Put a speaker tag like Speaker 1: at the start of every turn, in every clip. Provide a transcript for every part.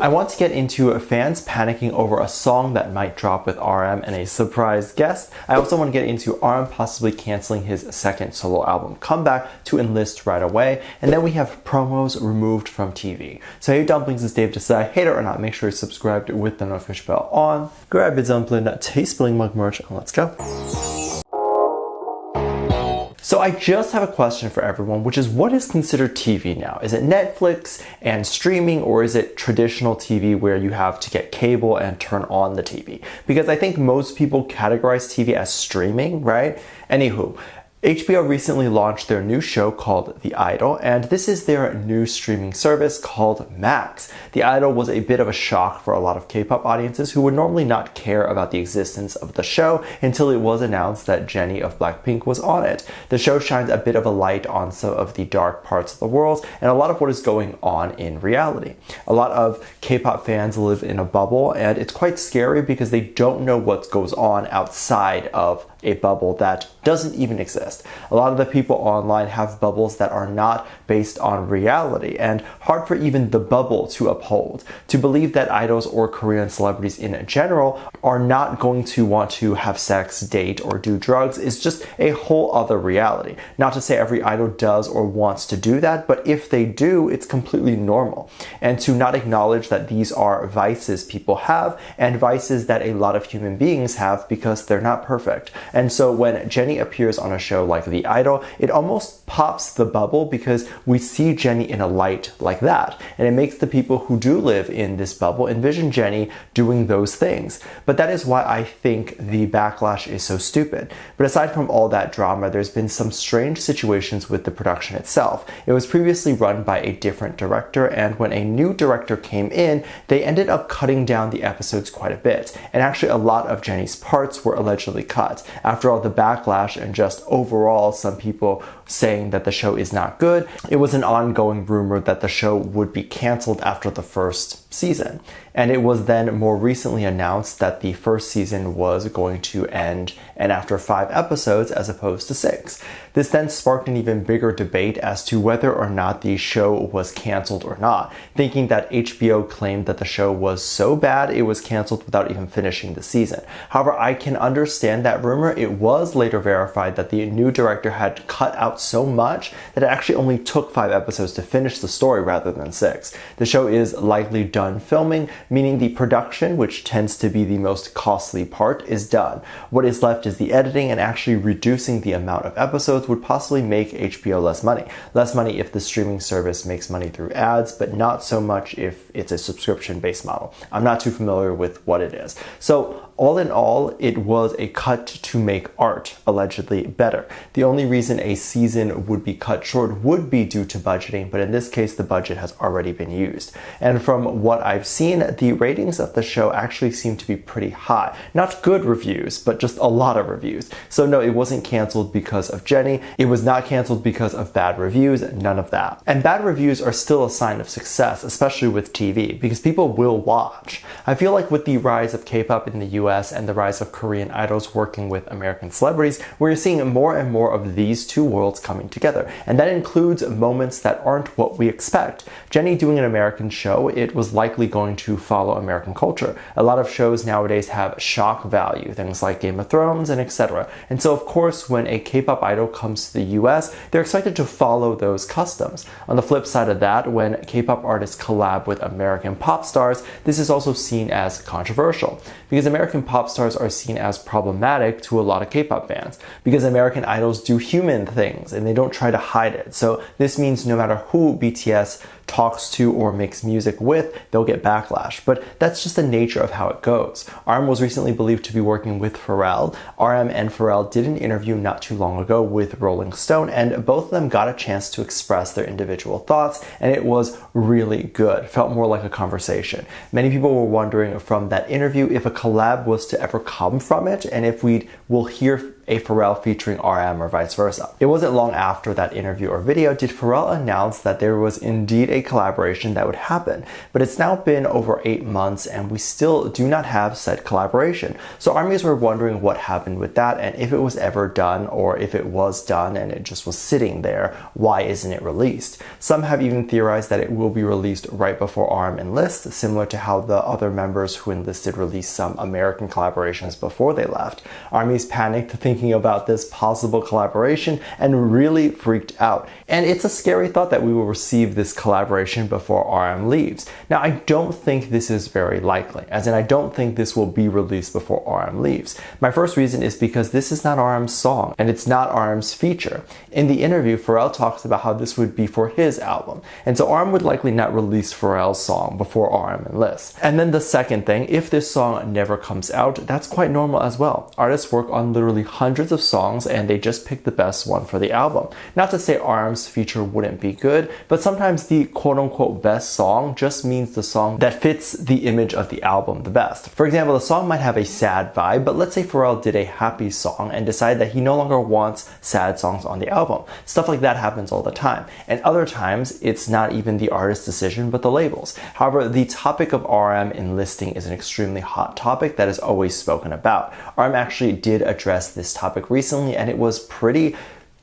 Speaker 1: I want to get into fans panicking over a song that might drop with RM and a surprise guest. I also want to get into RM possibly canceling his second solo album comeback to Enlist right away. And then we have promos removed from TV. So hey Dumplings, it's Dave. Decide, hate it or not, make sure you're subscribed with the notification bell on. Grab your dumpling, taste spilling mug merch, and let's go. So I just have a question for everyone, which is what is considered TV now? Is it Netflix and streaming, or is it traditional TV where you have to get cable and turn on the TV? Because I think most people categorize TV as streaming, right? Anywho, HBO recently launched their new show called The Idol, and this is their new streaming service called Max. The Idol was a bit of a shock for a lot of K-pop audiences who would normally not care about the existence of the show until it was announced that Jennie of BLACKPINK was on it. The show shines a bit of a light on some of the dark parts of the world and a lot of what is going on in reality. A lot of K-pop fans live in a bubble, and it's quite scary because they don't know what goes on outside of a bubble that doesn't even exist. A lot of the people online have bubbles that are not based on reality and hard for even the bubble to uphold. To believe that idols or Korean celebrities in general are not going to want to have sex, date, or do drugs is just a whole other reality. Not to say every idol does or wants to do that, but if they do, it's completely normal. And to not acknowledge that these are vices people have and vices that a lot of human beings have because they're not perfect. And so when Jennie appears on a show like The Idol, it almost pops the bubble because we see Jennie in a light like that. And it makes the people who do live in this bubble envision Jennie doing those things. But that is why I think the backlash is so stupid. But aside from all that drama, there's been some strange situations with the production itself. It was previously run by a different director, and when a new director came in, they ended up cutting down the episodes quite a bit. And actually a lot of Jennie's parts were allegedly cut. After all the backlash and just overall some people saying that the show is not good, it was an ongoing rumor that the show would be canceled after the first season. And it was then more recently announced that the first season was going to end and after 5 episodes as opposed to 6. This then sparked an even bigger debate as to whether or not the show was canceled or not, thinking that HBO claimed that the show was so bad it was canceled without even finishing the season. However, I can understand that rumor. It was later verified that the new director had cut out so much that it actually only took 5 episodes to finish the story rather than 6. The show is likely done filming, meaning the production, which tends to be the most costly part, is done. What is left is the editing, and actually reducing the amount of episodes would possibly make HBO less money. Less money if the streaming service makes money through ads, but not so much if it's a subscription-based model. I'm not too familiar with what it is. So all in all, it was a cut to make art allegedly better. The only reason a season would be cut short would be due to budgeting, but in this case, the budget has already been used. And from what I've seen, the ratings of the show actually seem to be pretty high. Not good reviews, but just a lot of reviews. So no, it wasn't canceled because of Jennie. It was not canceled because of bad reviews, none of that. And bad reviews are still a sign of success, especially with TV, because people will watch. I feel like with the rise of K-pop in the US and the rise of Korean idols working with American celebrities, we're seeing more and more of these two worlds coming together. And that includes moments that aren't what we expect. Jennie doing an American show, it was likely going to follow American culture. A lot of shows nowadays have shock value, things like Game of Thrones and etc. And so of course, when a K-pop idol comes to the US, they're expected to follow those customs. On the flip side of that, when K-pop artists collab with American pop stars, this is also seen as controversial, because American pop stars are seen as problematic to a lot of K-pop fans, because American idols do human things and they don't try to hide it. So this means no matter who BTS talks to or makes music with, they'll get backlash. But that's just the nature of how it goes. RM was recently believed to be working with Pharrell. RM and Pharrell did an interview not too long ago with Rolling Stone, and both of them got a chance to express their individual thoughts, and it was really good. It felt more like a conversation. Many people were wondering from that interview if a collab was to ever come from it, and if we will hear a Pharrell featuring RM or vice versa. It wasn't long after that interview or video did Pharrell announce that there was indeed a collaboration that would happen, but it's now been over 8 months and we still do not have said collaboration. So armies were wondering what happened with that and if it was ever done, or if it was done and it just was sitting there, why isn't it released? Some have even theorized that it will be released right before RM Enlist, similar to how the other members who enlisted released some American collaborations before they left. Armies panicked thinking about this possible collaboration and really freaked out. And it's a scary thought that we will receive this collaboration before RM leaves. Now, I don't think this is very likely, as in I don't think this will be released before RM leaves. My first reason is because this is not RM's song and it's not RM's feature. In the interview, Pharrell talks about how this would be for his album, and so RM would likely not release Pharrell's song before RM Enlist. And then the second thing, if this song never comes out, that's quite normal as well. Artists work on literally hundreds of songs and they just pick the best one for the album. Not to say RM's feature wouldn't be good, but sometimes the quote-unquote best song just means the song that fits the image of the album the best. For example, the song might have a sad vibe, but let's say Pharrell did a happy song and decided that he no longer wants sad songs on the album. Stuff like that happens all the time. And other times, it's not even the artist's decision, but the labels. However, the topic of RM enlisting is an extremely hot topic that is always spoken about. RM actually did address this topic recently, and it was pretty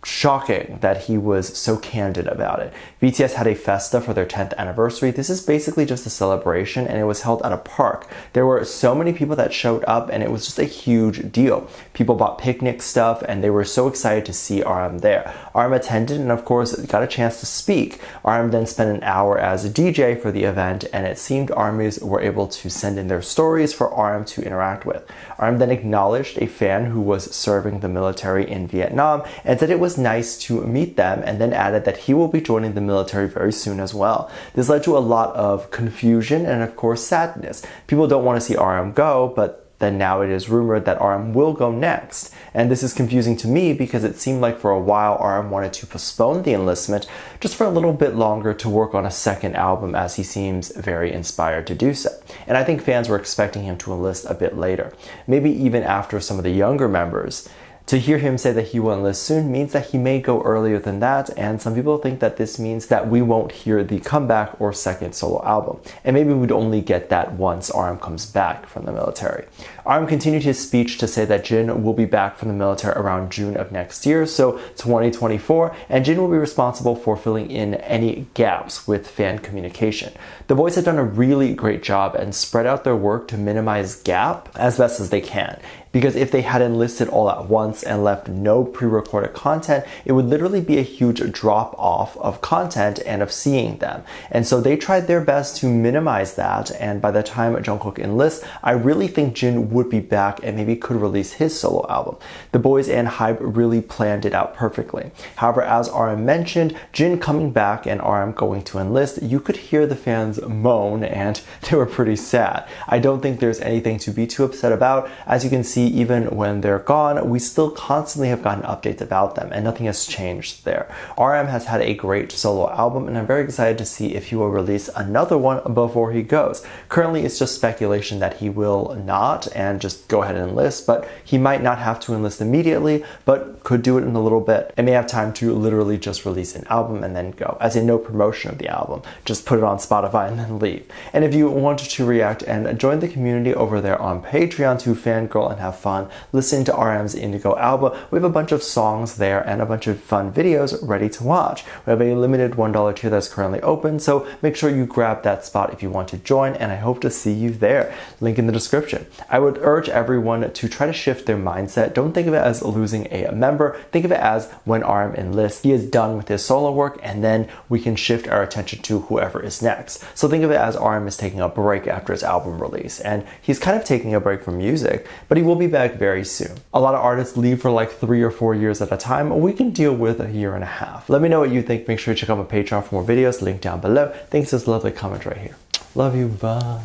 Speaker 1: shocking that he was so candid about it. BTS had a festa for their 10th anniversary. This is basically just a celebration and it was held at a park. There were so many people that showed up and it was just a huge deal. People bought picnic stuff and they were so excited to see RM there. RM attended and of course got a chance to speak. RM then spent an hour as a DJ for the event and it seemed armies were able to send in their stories for RM to interact with. RM then acknowledged a fan who was serving the military in Vietnam and said it was nice to meet them, and then added that he will be joining the military very soon as well. This led to a lot of confusion and of course sadness. People don't want to see RM go, but then now it is rumored that RM will go next. And this is confusing to me because it seemed like for a while RM wanted to postpone the enlistment just for a little bit longer to work on a second album, as he seems very inspired to do so. And I think fans were expecting him to enlist a bit later, maybe even after some of the younger members. To hear him say that he will enlist soon means that he may go earlier than that, and some people think that this means that we won't hear the comeback or second solo album, and maybe we'd only get that once RM comes back from the military. RM continued his speech to say that Jin will be back from the military around June of next year, so 2024, and Jin will be responsible for filling in any gaps with fan communication. The boys have done a really great job and spread out their work to minimize gap as best as they can. Because if they had enlisted all at once and left no pre-recorded content, it would literally be a huge drop off of content and of seeing them. And so they tried their best to minimize that, and by the time Jungkook enlists, I really think Jin would be back and maybe could release his solo album. The boys and HYBE really planned it out perfectly. However, as RM mentioned, Jin coming back and RM going to enlist, you could hear the fans moan and they were pretty sad. I don't think there's anything to be too upset about. As you can see, even when they're gone, we still constantly have gotten updates about them and nothing has changed there. RM has had a great solo album and I'm very excited to see if he will release another one before he goes. Currently, it's just speculation that he will not and just go ahead and enlist, but he might not have to enlist immediately, but could do it in a little bit and may have time to literally just release an album and then go, as in no promotion of the album, just put it on Spotify and then leave. And if you wanted to react and join the community over there on Patreon to fangirl and have fun listening to RM's Indigo album, we have a bunch of songs there and a bunch of fun videos ready to watch. We have a limited $1 tier that's currently open, so make sure you grab that spot if you want to join, and I hope to see you there. Link in the description. I would urge everyone to try to shift their mindset. Don't think of it as losing a member. Think of it as when RM enlists, he is done with his solo work, and then we can shift our attention to whoever is next. So think of it as RM is taking a break after his album release, and he's kind of taking a break from music, but he will be back very soon. A lot of artists leave for like 3 or 4 years at a time. We can deal with a year and a half. Let me know what you think. Make sure you check out my Patreon for more videos. Link down below. Thanks for this lovely comment right here. Love you. Bye.